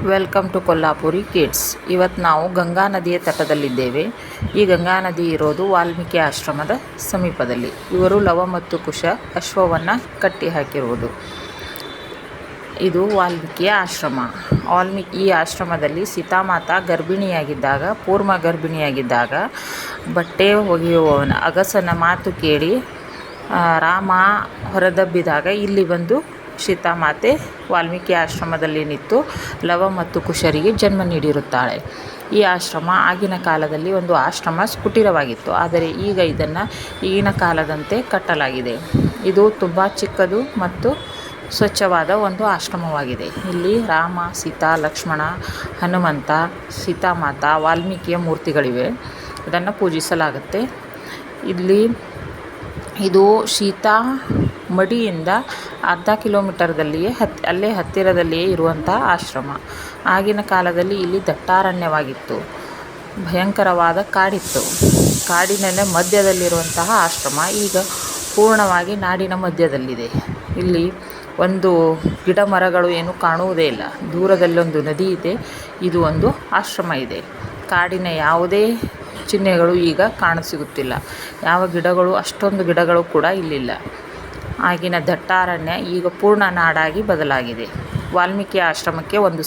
Welcome to Kolhapuri kids. ಇವತ್ತು ನಾವು ಗಂಗಾ ನದಿಯ ತಟದಲ್ಲಿದ್ದೇವೆ. ಈ ಗಂಗಾ ನದಿ ಇರೋದು ವಾಲ್ಮೀಕಿ ಆಶ್ರಮದ ಸಮೀಪದಲ್ಲಿ. ಇವರು ಲವ ಮತ್ತು ಕುಶ ಅಶ್ವವನ್ನು ಕಟ್ಟಿ ಹಾಕಿರುವುದು. ಇದು ವಾಲ್ಮೀಕಿಯ ಆಶ್ರಮ. ಈ ಆಶ್ರಮದಲ್ಲಿ ಸೀತಾಮಾತಾ ಗರ್ಭಿಣಿಯಾಗಿದ್ದಾಗ, ಪೂರ್ವ ಗರ್ಭಿಣಿಯಾಗಿದ್ದಾಗ ಬಟ್ಟೆ ಒಗೆಯುವವನ ಅಗಸನ ಮಾತು ಕೇಳಿ ರಾಮ ಹೊರದಬ್ಬಿದಾಗ ಇಲ್ಲಿ ಬಂದು ಸೀತಾಮಾತೆ ವಾಲ್ಮೀಕಿ ಆಶ್ರಮದಲ್ಲಿ ನಿಂತು ಲವ ಮತ್ತು ಕುಶರಿಗೆ ಜನ್ಮ ನೀಡಿರುತ್ತಾಳೆ. ಈ ಆಶ್ರಮ ಆಗಿನ ಕಾಲದಲ್ಲಿ ಒಂದು ಆಶ್ರಮ ಕುಟೀರವಾಗಿತ್ತು. ಆದರೆ ಈಗ ಇದನ್ನು ಈಗಿನ ಕಾಲದಂತೆ ಕಟ್ಟಲಾಗಿದೆ. ಇದು ತುಂಬ ಚಿಕ್ಕದು ಮತ್ತು ಸ್ವಚ್ಛವಾದ ಒಂದು ಆಶ್ರಮವಾಗಿದೆ. ಇಲ್ಲಿ ರಾಮ, ಸೀತಾ, ಲಕ್ಷ್ಮಣ, ಹನುಮಂತ, ಸೀತಾಮಾತಾ, ವಾಲ್ಮೀಕಿಯ ಮೂರ್ತಿಗಳಿವೆ. ಇದನ್ನು ಪೂಜಿಸಲಾಗುತ್ತೆ. ಇದು ಸೀತಾ ಮಡಿಯಿಂದ ಅರ್ಧ ಕಿಲೋಮೀಟರ್ದಲ್ಲಿಯೇ ಅಲ್ಲೇ ಹತ್ತಿರದಲ್ಲಿಯೇ ಇರುವಂಥ ಆಶ್ರಮ. ಆಗಿನ ಕಾಲದಲ್ಲಿ ಇಲ್ಲಿ ದಟ್ಟಾರಣ್ಯವಾಗಿತ್ತು. ಭಯಂಕರವಾದ ಕಾಡಿತ್ತು. ಕಾಡಿನಲ್ಲೇ ಮಧ್ಯದಲ್ಲಿರುವಂತಹ ಆಶ್ರಮ ಈಗ ಪೂರ್ಣವಾಗಿ ನಾಡಿನ ಮಧ್ಯದಲ್ಲಿದೆ. ಇಲ್ಲಿ ಒಂದು ಗಿಡ ಮರಗಳು ಏನು ಕಾಣುವುದೇ ಇಲ್ಲ. ದೂರದಲ್ಲೊಂದು ನದಿ ಇದೆ. ಇದು ಒಂದು ಆಶ್ರಮ ಇದೆ. ಕಾಡಿನ ಯಾವುದೇ ಚಿಹ್ನೆಗಳು ಈಗ ಕಾಣಸಿಗುತ್ತಿಲ್ಲ. ಯಾವ ಗಿಡಗಳು, ಅಷ್ಟೊಂದು ಗಿಡಗಳು ಕೂಡ ಇಲ್ಲಿಲ್ಲ. ಆಗಿನ ದಟ್ಟಾರಣ್ಯ ಈಗ ಪೂರ್ಣ ನಾಡಾಗಿ ಬದಲಾಗಿದೆ. ವಾಲ್ಮೀಕಿ ಆಶ್ರಮಕ್ಕೆ ಒಂದು